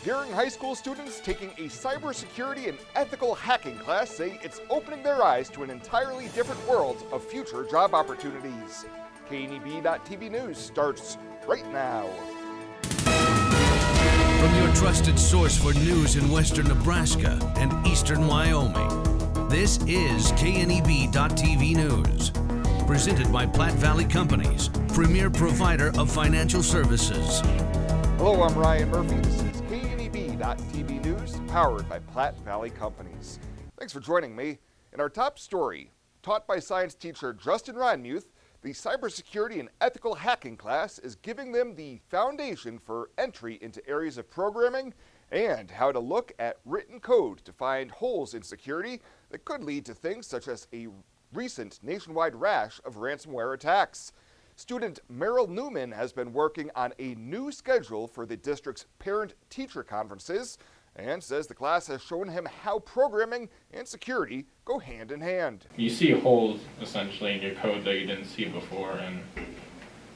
Gering High School students taking a cybersecurity and ethical hacking class say it's opening their eyes to an entirely different world of future job opportunities. KNEB.TV News starts right now. From your trusted source for news in western Nebraska and eastern Wyoming, this is KNEB.TV News. Presented by Platte Valley Companies, premier provider of financial services. Hello, I'm Ryan Murphy. This is KNEB.TV News, powered by Platte Valley Companies. Thanks for joining me. In our top story, taught by science teacher Justin Reinmuth, the cybersecurity and ethical hacking class is giving them the foundation for entry into areas of programming and how to look at written code to find holes in security that could lead to things such as a recent nationwide rash of ransomware attacks. Student Merrill Newman has been working on a new schedule for the district's parent-teacher conferences and says the class has shown him how programming and security go hand in hand. You see holes essentially in your code that you didn't see before, and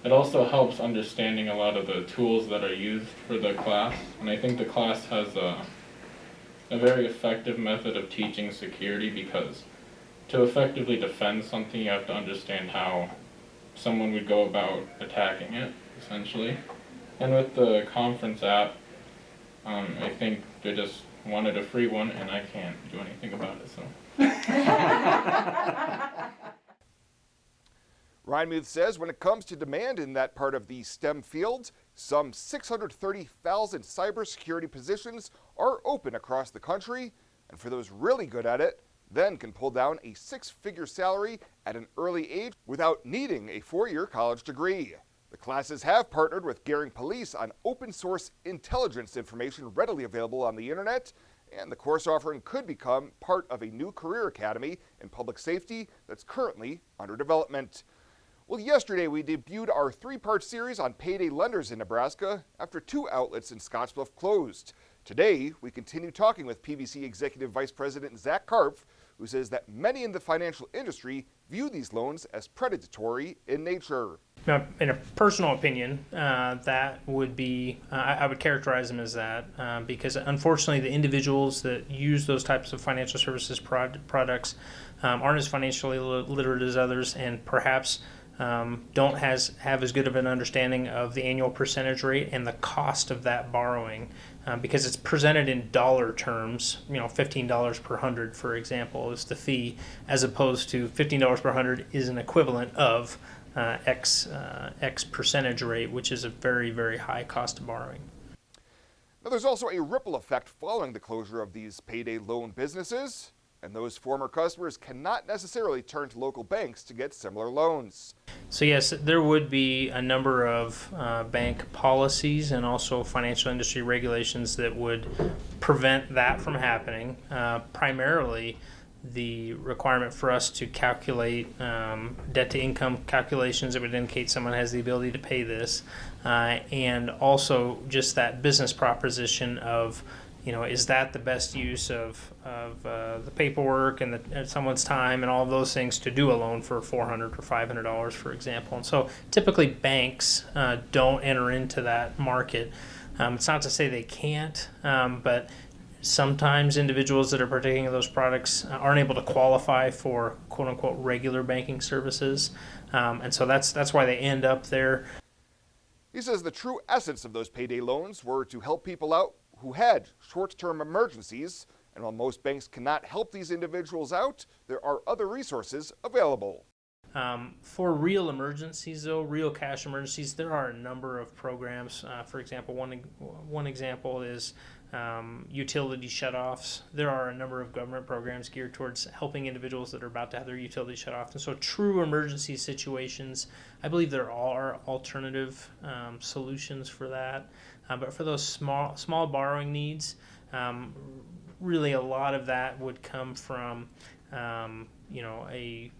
it also helps understanding a lot of the tools that are used for the class. And I think the class has a very effective method of teaching security, because to effectively defend something you have to understand how someone would go about attacking it, essentially. And with the conference app, I think they just wanted a free one, and I can't do anything about it, so. Reinmuth says when it comes to demand in that part of the STEM field, some 630,000 cybersecurity positions are open across the country, and for those really good at it, then can pull down a six-figure salary at an early age without needing a four-year college degree. The classes have partnered with Gering Police on open source intelligence information readily available on the internet, and the course offering could become part of a new career academy in public safety that's currently under development. Well, yesterday we debuted our three-part series on payday lenders in Nebraska after two outlets in Scottsbluff closed. Today, we continue talking with PVC Executive Vice President Zach Karpf, who says that many in the financial industry view these loans as predatory in nature. Now, in a personal opinion, that would be, I would characterize them as that, because unfortunately the individuals that use those types of financial services products aren't as financially literate as others, and perhaps don't have as good of an understanding of the annual percentage rate and the cost of that borrowing, because it's presented in dollar terms. $15 per hundred, for example, is the fee, as opposed to $15 per hundred is an equivalent of X percentage rate, which is a very, very high cost of borrowing. Now, there's also a ripple effect following the closure of these payday loan businesses, and those former customers cannot necessarily turn to local banks to get similar loans. So yes, there would be a number of bank policies and also financial industry regulations that would prevent that from happening. Primarily, the requirement for us to calculate debt-to-income calculations that would indicate someone has the ability to pay this, and also just that business proposition of, is that the best use of the paperwork and someone's time and all of those things to do a loan for $400 or $500, for example. And so typically banks don't enter into that market. It's not to say they can't, but sometimes individuals that are partaking of those products aren't able to qualify for quote-unquote regular banking services, and so that's why they end up there. He says the true essence of those payday loans were to help people out who had short-term emergencies, and while most banks cannot help these individuals out, there are other resources available. For real emergencies, though, real cash emergencies, there are a number of programs. For example, one example is utility shutoffs. There are a number of government programs geared towards helping individuals that are about to have their utility shut off. And so true emergency situations, I believe there are alternative solutions for that. But for those small borrowing needs, really a lot of that would come from a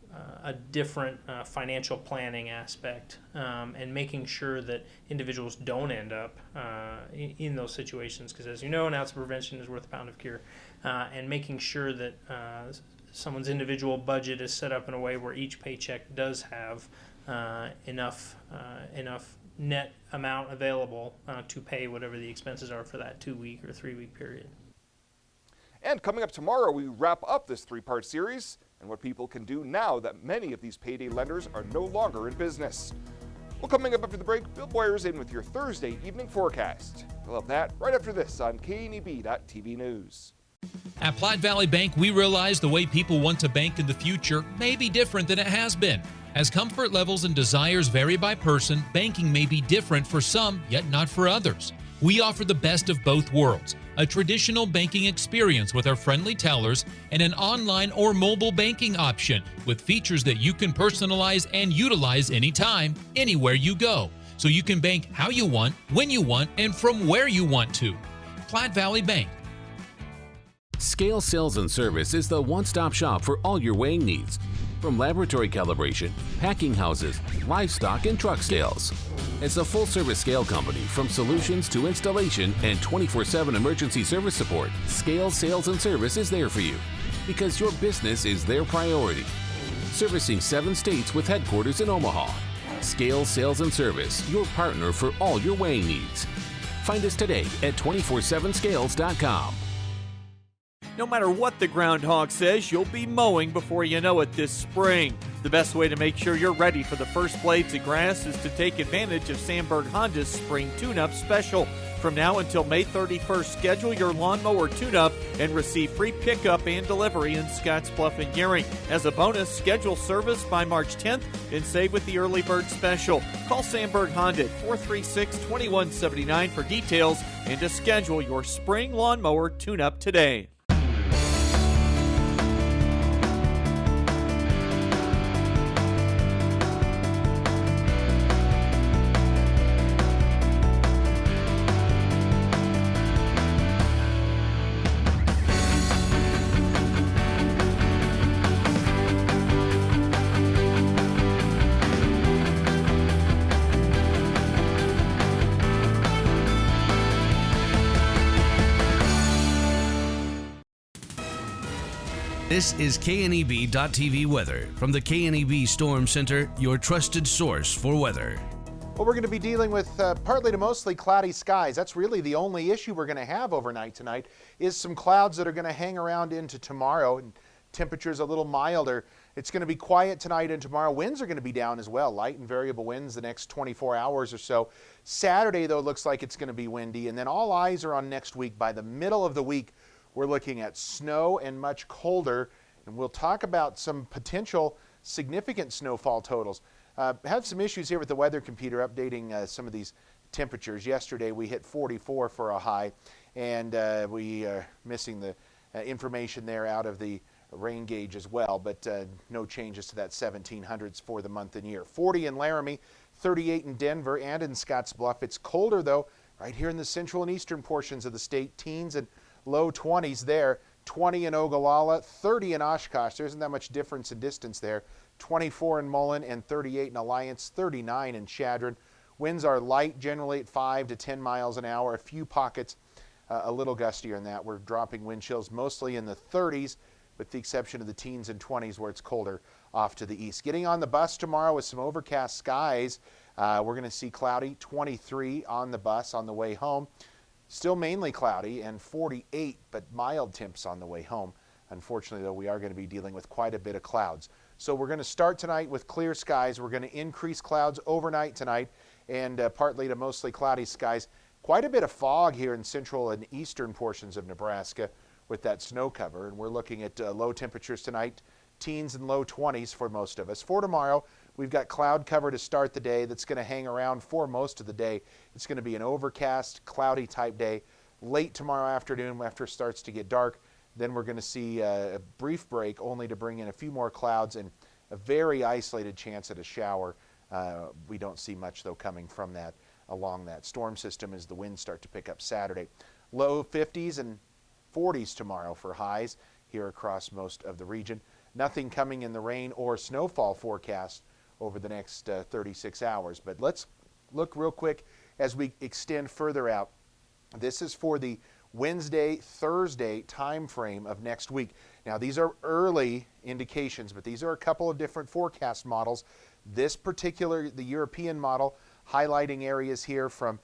different financial planning aspect, and making sure that individuals don't end up in those situations, because as you know, an ounce of prevention is worth a pound of cure, and making sure that someone's individual budget is set up in a way where each paycheck does have enough net amount available to pay whatever the expenses are for that 2-week or 3-week period. And coming up tomorrow, we wrap up this 3-part series and what people can do now that many of these payday lenders are no longer in business. Well, coming up after the break, Bill Boyer's in with your Thursday evening forecast. We'll have that right after this on KNEB.TV News. At Platte Valley Bank, we realize the way people want to bank in the future may be different than it has been. As comfort levels and desires vary by person, banking may be different for some, yet not for others. We offer the best of both worlds, a traditional banking experience with our friendly tellers and an online or mobile banking option with features that you can personalize and utilize anytime, anywhere you go. So you can bank how you want, when you want, and from where you want to. Platte Valley Bank. Scale Sales and Service is the one-stop shop for all your weighing needs. From laboratory calibration, packing houses, livestock, and truck sales. It's a full-service scale company from solutions to installation and 24/7 emergency service support. Scale Sales and Service is there for you because your business is their priority. Servicing 7 states with headquarters in Omaha. Scale Sales and Service, your partner for all your weighing needs. Find us today at 247scales.com. No matter what the groundhog says, you'll be mowing before you know it this spring. The best way to make sure you're ready for the first blades of grass is to take advantage of Sandberg Honda's Spring Tune-Up Special. From now until May 31st, schedule your lawnmower tune-up and receive free pickup and delivery in Scottsbluff and Gering. As a bonus, schedule service by March 10th and save with the Early Bird Special. Call Sandberg Honda at 436-2179 for details and to schedule your spring lawnmower tune-up today. This is KNEB.TV weather from the KNEB Storm Center, your trusted source for weather. Well, we're going to be dealing with partly to mostly cloudy skies. That's really the only issue we're going to have overnight tonight is some clouds that are going to hang around into tomorrow, and temperatures a little milder. It's going to be quiet tonight and tomorrow. Winds are going to be down as well, light and variable winds the next 24 hours or so. Saturday, though, looks like it's going to be windy, and then all eyes are on next week. By the middle of the week, we're looking at snow and much colder, and we'll talk about some potential significant snowfall totals. Had some issues here with the weather computer updating some of these temperatures. Yesterday we hit 44 for a high, and we are missing the information there out of the rain gauge as well, but no changes to that 1700s for the month and year. 40 in Laramie, 38 in Denver and in Scottsbluff. It's colder, though, right here in the central and eastern portions of the state. Teens and low 20s there, 20 in Ogallala, 30 in Oshkosh. There isn't that much difference in distance there. 24 in Mullen and 38 in Alliance, 39 in Chadron. Winds are light, generally at 5 to 10 miles an hour. A few pockets a little gustier than that. We're dropping wind chills mostly in the 30s, with the exception of the teens and 20s where it's colder off to the east. Getting on the bus tomorrow with some overcast skies. We're going to see cloudy, 23 on the bus on the way home. Still mainly cloudy and 48, but mild temps on the way home. Unfortunately, though, we are going to be dealing with quite a bit of clouds. So we're going to start tonight with clear skies. We're going to increase clouds overnight tonight and partly to mostly cloudy skies. Quite a bit of fog here in central and eastern portions of Nebraska with that snow cover. And we're looking at low temperatures tonight, teens and low 20s for most of us. For tomorrow, we've got cloud cover to start the day that's going to hang around for most of the day. It's going to be an overcast, cloudy type day. Late tomorrow afternoon, after it starts to get dark, then we're going to see a brief break only to bring in a few more clouds and a very isolated chance at a shower. We don't see much, though, coming from that along that storm system as the winds start to pick up Saturday. Low 50s and 40s tomorrow for highs here across most of the region. Nothing coming in the rain or snowfall forecast over the next 36 hours. But let's look real quick as we extend further out. This is for the Wednesday, Thursday time frame of next week. Now, these are early indications, but these are a couple of different forecast models. This particular, the European model, highlighting areas here from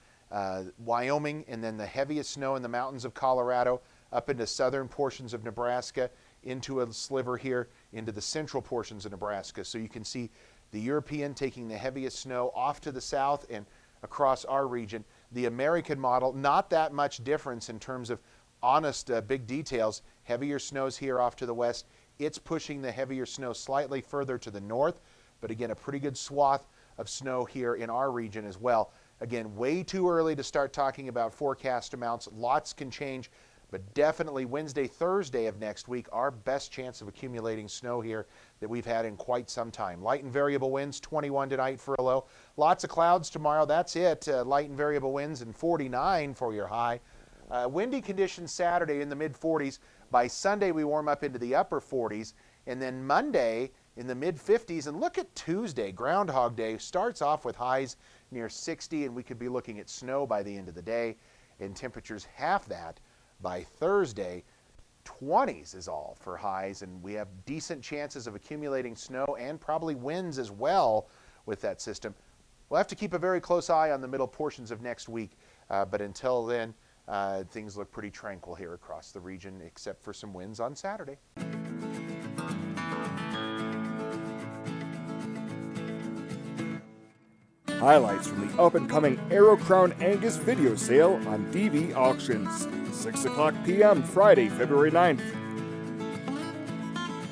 Wyoming, and then the heaviest snow in the mountains of Colorado up into southern portions of Nebraska, into a sliver here into the central portions of Nebraska. So you can see the European taking the heaviest snow off to the south and across our region. The American model, not that much difference in terms of honest big details. Heavier snows here off to the west. It's pushing the heavier snow slightly further to the north, but again, a pretty good swath of snow here in our region as well. Again, way too early to start talking about forecast amounts. Lots can change, but definitely Wednesday, Thursday of next week, our best chance of accumulating snow here that we've had in quite some time. Light and variable winds, 21 tonight for a low. Lots of clouds tomorrow, that's it. Light and variable winds and 49 for your high. Windy conditions Saturday in the mid-40s. By Sunday, we warm up into the upper 40s. And then Monday in the mid-50s. And look at Tuesday, Groundhog Day. Starts off with highs near 60, and we could be looking at snow by the end of the day. And temperatures half that by Thursday. 20s is all for highs, and we have decent chances of accumulating snow and probably winds as well with that system. We'll have to keep a very close eye on the middle portions of next week, but until then, things look pretty tranquil here across the region, except for some winds on Saturday. Highlights from the up-and-coming Arrow Crown Angus video sale on DV Auctions, 6 o'clock p.m. Friday, February 9th.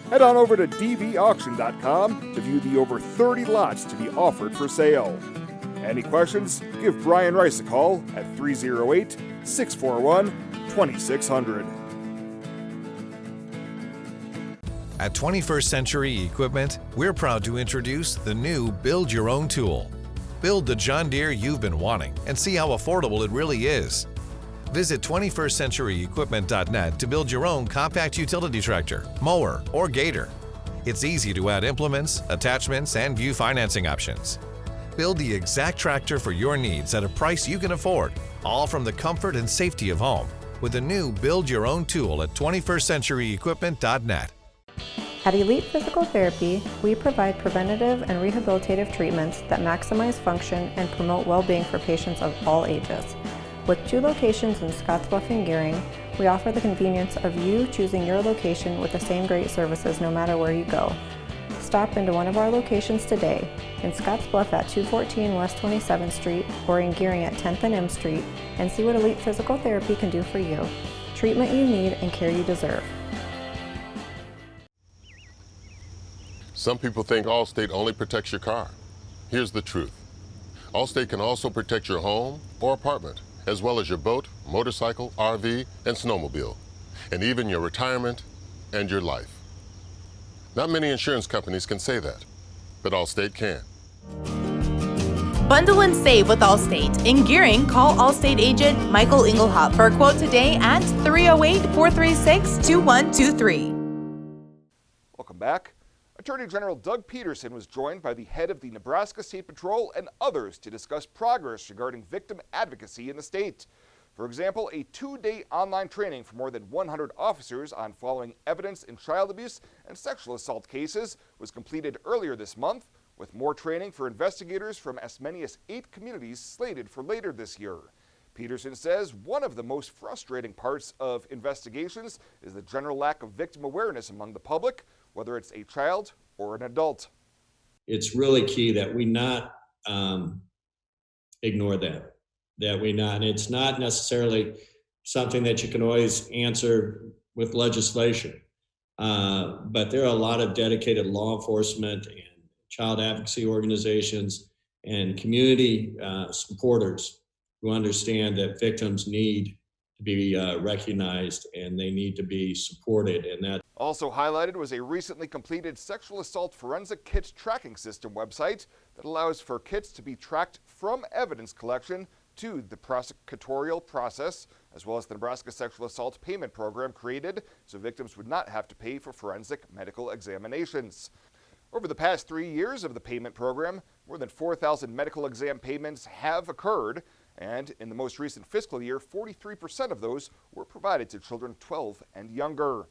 Head on over to dvauction.com to view the over 30 lots to be offered for sale. Any questions? Give Brian Rice a call at 308-641-2600. At 21st Century Equipment, we're proud to introduce the new Build Your Own tool. Build the John Deere you've been wanting and see how affordable it really is. Visit 21stcenturyequipment.net to build your own compact utility tractor, mower, or gator. It's easy to add implements, attachments, and view financing options. Build the exact tractor for your needs at a price you can afford, all from the comfort and safety of home, with the new Build Your Own tool at 21stcenturyequipment.net. At Elite Physical Therapy, we provide preventative and rehabilitative treatments that maximize function and promote well-being for patients of all ages. With 2 locations in Scottsbluff and Gering, we offer the convenience of you choosing your location with the same great services no matter where you go. Stop into one of our locations today, in Scottsbluff at 214 West 27th Street or in Gering at 10th and M Street, and see what Elite Physical Therapy can do for you. Treatment you need and care you deserve. Some people think Allstate only protects your car. Here's the truth. Allstate can also protect your home or apartment, as well as your boat, motorcycle, RV, and snowmobile, and even your retirement and your life. Not many insurance companies can say that, but Allstate can. Bundle and save with Allstate. In Gering, call Allstate agent Michael Engelhop for a quote today at 308-436-2123. Welcome back. Attorney General Doug Peterson was joined by the head of the Nebraska State Patrol and others to discuss progress regarding victim advocacy in the state. For example, a 2-day online training for more than 100 officers on following evidence in child abuse and sexual assault cases was completed earlier this month, with more training for investigators from as many as 8 communities slated for later this year. Peterson says one of the most frustrating parts of investigations is the general lack of victim awareness among the public, whether it's a child or an adult. It's really key that we not ignore that we not, and it's not necessarily something that you can always answer with legislation. But there are a lot of dedicated law enforcement and child advocacy organizations and community supporters who understand that victims need to be recognized and they need to be supported. And that also highlighted was a recently completed sexual assault forensic kit tracking system website that allows for kits to be tracked from evidence collection to the prosecutorial process, as well as the Nebraska Sexual Assault Payment Program created so victims would not have to pay for forensic medical examinations. Over the past 3 years of the payment program, more than 4,000 medical exam payments have occurred, and in the most recent fiscal year, 43% of those were provided to children 12 and younger.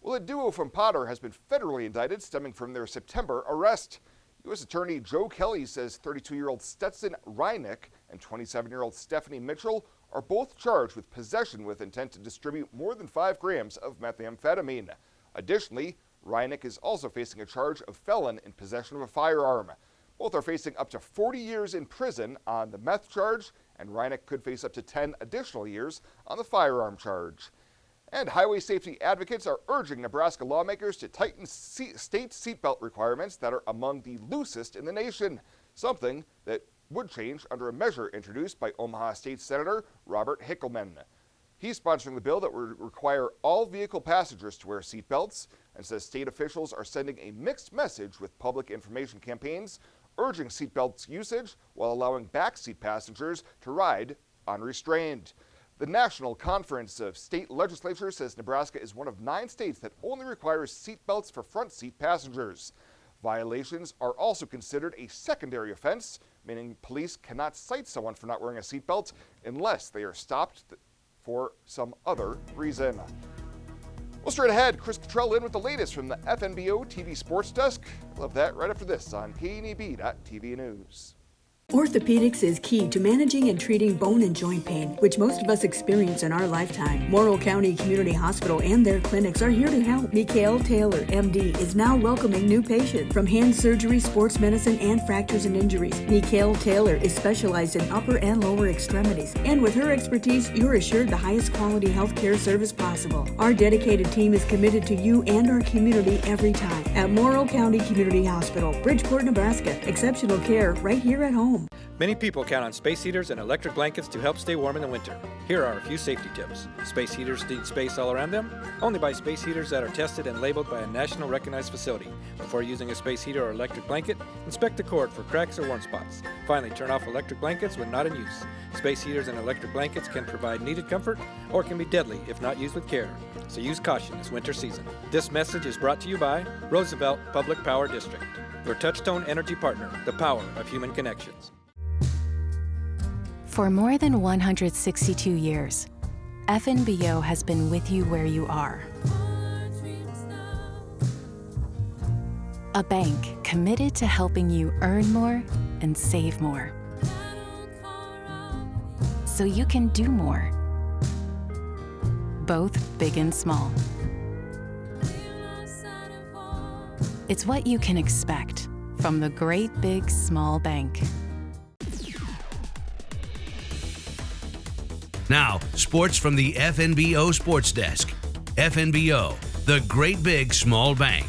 Well, a duo from Potter has been federally indicted stemming from their September arrest. U.S. Attorney Joe Kelly says 32-year-old Stetson Reinick and 27-year-old Stephanie Mitchell are both charged with possession with intent to distribute more than 5 grams of methamphetamine. Additionally, Reinick is also facing a charge of felon in possession of a firearm. Both are facing up to 40 years in prison on the meth charge, and Reinick could face up to 10 additional years on the firearm charge. And highway safety advocates are urging Nebraska lawmakers to tighten state seatbelt requirements that are among the loosest in the nation, something that would change under a measure introduced by Omaha State Senator Robert Hickelman. He's sponsoring the bill that would require all vehicle passengers to wear seatbelts and says state officials are sending a mixed message with public information campaigns urging seatbelts usage while allowing backseat passengers to ride unrestrained. The National Conference of State Legislatures says Nebraska is one of 9 states that only requires seatbelts for front seat passengers. Violations are also considered a secondary offense, meaning police cannot cite someone for not wearing a seatbelt unless they are stopped for some other reason. Well, straight ahead, Chris Cottrell in with the latest from the FNBO TV Sports Desk. Love that right after this on KNEB.TV News. Orthopedics is key to managing and treating bone and joint pain, which most of us experience in our lifetime. Morrill County Community Hospital and their clinics are here to help. Mikhail Taylor, MD, is now welcoming new patients from hand surgery, sports medicine, and fractures and injuries. Mikhail Taylor is specialized in upper and lower extremities, and with her expertise, you're assured the highest quality health care service possible. Our dedicated team is committed to you and our community every time. At Morrill County Community Hospital, Bridgeport, Nebraska, exceptional care right here at home. Many people count on space heaters and electric blankets to help stay warm in the winter. Here are a few safety tips. Space heaters need space all around them. Only buy space heaters that are tested and labeled by a national recognized facility. Before using a space heater or electric blanket, inspect the cord for cracks or warm spots. Finally, turn off electric blankets when not in use. Space heaters and electric blankets can provide needed comfort or can be deadly if not used with care. So use caution this winter season. This message is brought to you by Roosevelt Public Power District, your touchstone energy partner, the power of human connections. For more than 162 years, FNBO has been with you where you are. A bank committed to helping you earn more and save more, so you can do more, both big and small. It's what you can expect from the great big small bank. Now, sports from the FNBO Sports Desk. FNBO, the great big small bank.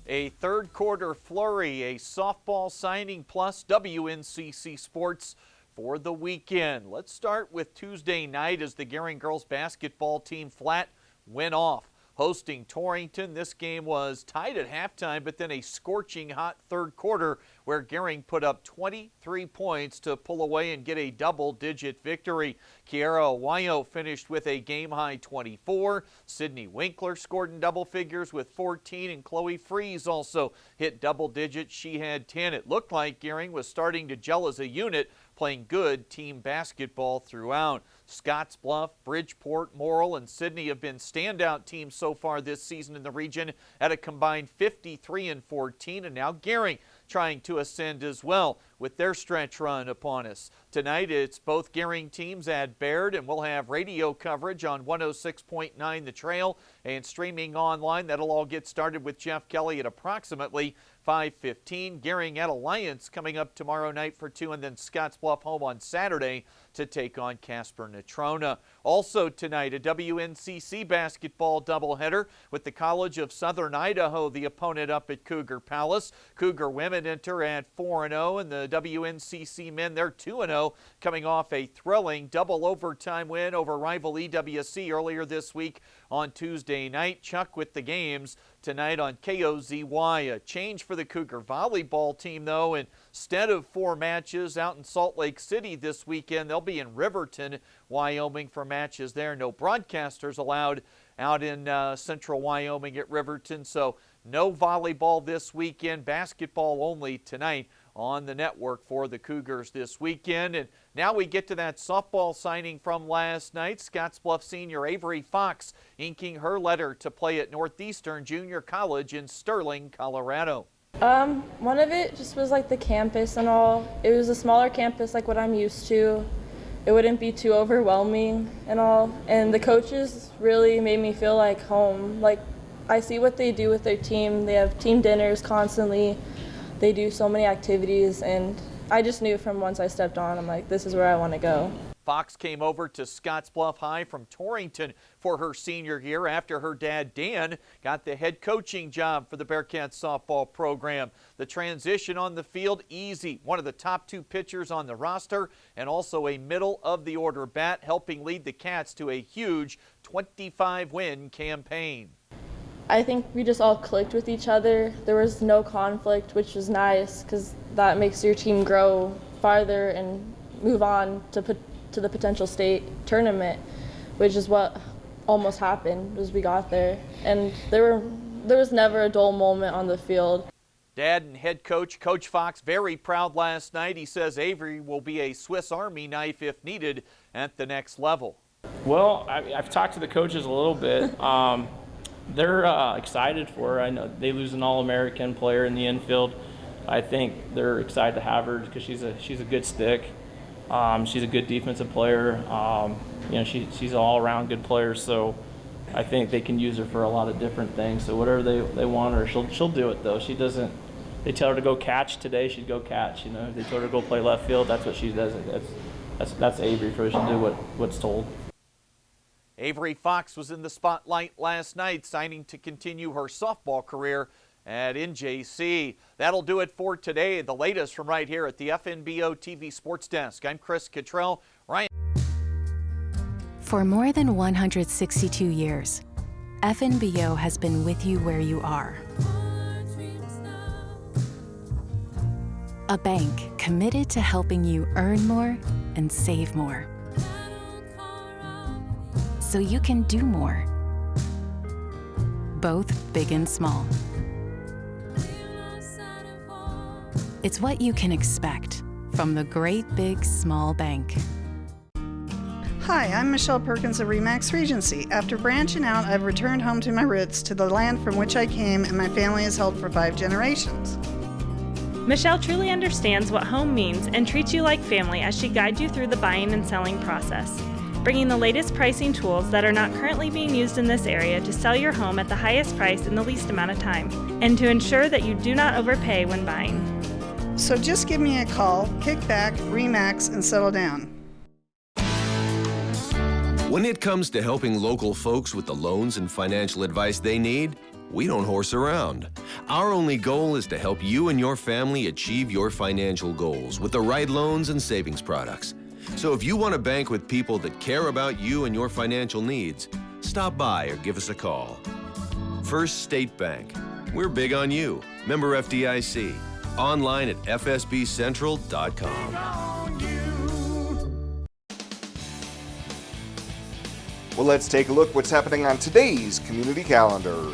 A third quarter flurry, a softball signing plus WNCC sports for the weekend. Let's start with Tuesday night as the Gering girls basketball team flat went off. Hosting Torrington, this game was tied at halftime, but then a scorching hot third quarter where Gering put up 23 points to pull away and get a double-digit victory. Kiara Wayo finished with a game-high 24. Sydney Winkler scored in double figures with 14, and Chloe Freeze also hit double digits. She had 10. It looked like Gering was starting to gel as a unit, playing good team basketball throughout. Scottsbluff, Bridgeport, Morrill, and Sydney have been standout teams so far this season in the region at a combined 53-14, and now Gering trying to ascend as well with their stretch run upon us. Tonight it's both Gering teams at Baird, and we'll have radio coverage on 106.9 The Trail and streaming online. That'll all get started with Jeff Kelly at approximately 5:15. Gering at Alliance coming up tomorrow night for 2, and then Scottsbluff home on Saturday to take on Casper Natrona. Also tonight, a WNCC basketball doubleheader with the College of Southern Idaho, the opponent up at Cougar Palace. Cougar women enter at 4-0, and the WNCC men, they're 2-0, coming off a thrilling double overtime win over rival EWC earlier this week on Tuesday night. Chuck with the games tonight on KOZY. A change for the Cougar volleyball team, though. Instead of 4 matches out in Salt Lake City this weekend, they'll be in Riverton, Wyoming for matches there. No broadcasters allowed out in central Wyoming at Riverton, so no volleyball this weekend. Basketball only tonight on the network for the Cougars this weekend. And now we get to that softball signing from last night. Scottsbluff senior Avery Fox inking her letter to play at Northeastern Junior College in Sterling, Colorado. One of it just was like the campus and all. It was a smaller campus like what I'm used to. It wouldn't be too overwhelming and all. And the coaches really made me feel like home. Like I see what they do with their team. They have team dinners constantly. They do so many activities, and I just knew from once I stepped on, I'm like, this is where I want to go. Fox came over to Scottsbluff High from Torrington for her senior year after her dad, Dan, got the head coaching job for the Bearcats softball program. The transition on the field, easy. One of the top 2 pitchers on the roster and also a middle-of-the-order bat, helping lead the Cats to a huge 25-win campaign. I think we just all clicked with each other. There was no conflict, which was nice because that makes your team grow farther and move on to the potential state tournament, which is what almost happened as we got there. And there was never a dull moment on the field. Dad and head coach, Coach Fox, very proud last night. He says Avery will be a Swiss Army knife if needed at the next level. Well, I've talked to the coaches a little bit. They're excited for her. I know they lose an All-American player in the infield. I think they're excited to have her because she's a good stick. She's a good defensive player. She's an all-around good player. So I think they can use her for a lot of different things. So whatever they want her, she'll do it though. She doesn't. They tell her to go catch today, she'd go catch. You know, if they told her to go play left field, that's what she does. That's Avery for her. She'll do what's told. Avery Fox was in the spotlight last night, signing to continue her softball career at NJC. That'll do it for today. The latest from right here at the FNBO TV Sports Desk. I'm Chris Cottrell. Ryan. For more than 162 years, FNBO has been with you where you are. A bank committed to helping you earn more and save more, so you can do more, both big and small. It's what you can expect from the great big small bank. Hi, I'm Michelle Perkins of RE/MAX Regency. After branching out, I've returned home to my roots, to the land from which I came and my family has held for 5 generations. Michelle truly understands what home means and treats you like family as she guides you through the buying and selling process, bringing the latest pricing tools that are not currently being used in this area to sell your home at the highest price in the least amount of time, and to ensure that you do not overpay when buying. So just give me a call, kick back, RE/MAX, and settle down. When it comes to helping local folks with the loans and financial advice they need, we don't horse around. Our only goal is to help you and your family achieve your financial goals with the right loans and savings products. So if you want to bank with people that care about you and your financial needs, stop by or give us a call. First State Bank. We're big on you. Member FDIC. Online at fsbcentral.com. Well, let's take a look what's happening on today's community calendar.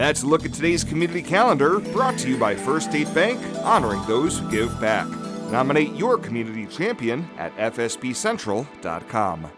That's a look at today's community calendar, brought to you by First State Bank, honoring those who give back. Nominate your community champion at fsbcentral.com.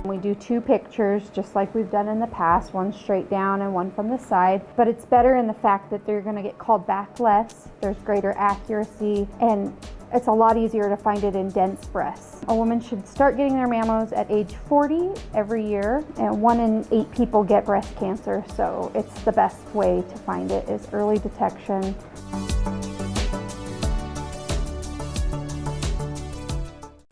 We do two pictures just like we've done in the past, one straight down and one from the side, but it's better in the fact that they're going to get called back less, there's greater accuracy, and it's a lot easier to find it in dense breasts. A woman should start getting their mammos at age 40 every year, and 1 in 8 people get breast cancer, so it's the best way to find it is early detection.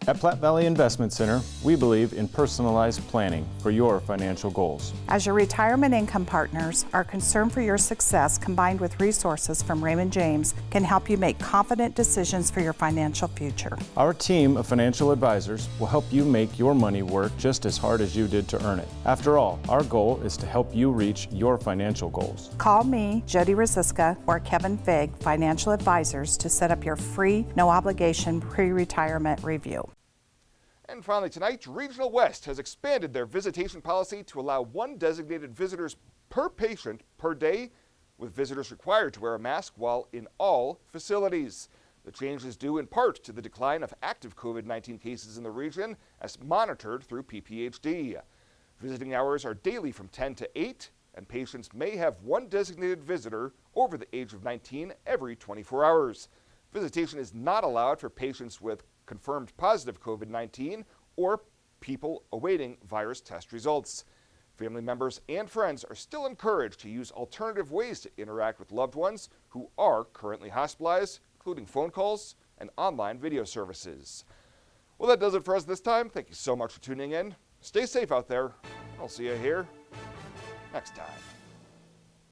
At Platte Valley Investment Center, we believe in personalized planning for your financial goals. As your retirement income partners, our concern for your success combined with resources from Raymond James can help you make confident decisions for your financial future. Our team of financial advisors will help you make your money work just as hard as you did to earn it. After all, our goal is to help you reach your financial goals. Call me, Jody Rosiska, or Kevin Fig, Financial Advisors, to set up your free, no obligation pre-retirement review. And finally tonight, Regional West has expanded their visitation policy to allow 1 designated visitors per patient per day, with visitors required to wear a mask while in all facilities. The change is due in part to the decline of active COVID-19 cases in the region as monitored through PPHD. Visiting hours are daily from 10 to 8, and patients may have 1 designated visitor over the age of 19 every 24 hours. Visitation is not allowed for patients with confirmed positive COVID-19 or people awaiting virus test results. Family members and friends are still encouraged to use alternative ways to interact with loved ones who are currently hospitalized, including phone calls and online video services. Well, that does it for us this time. Thank you so much for tuning in. Stay safe out there. I'll see you here next time.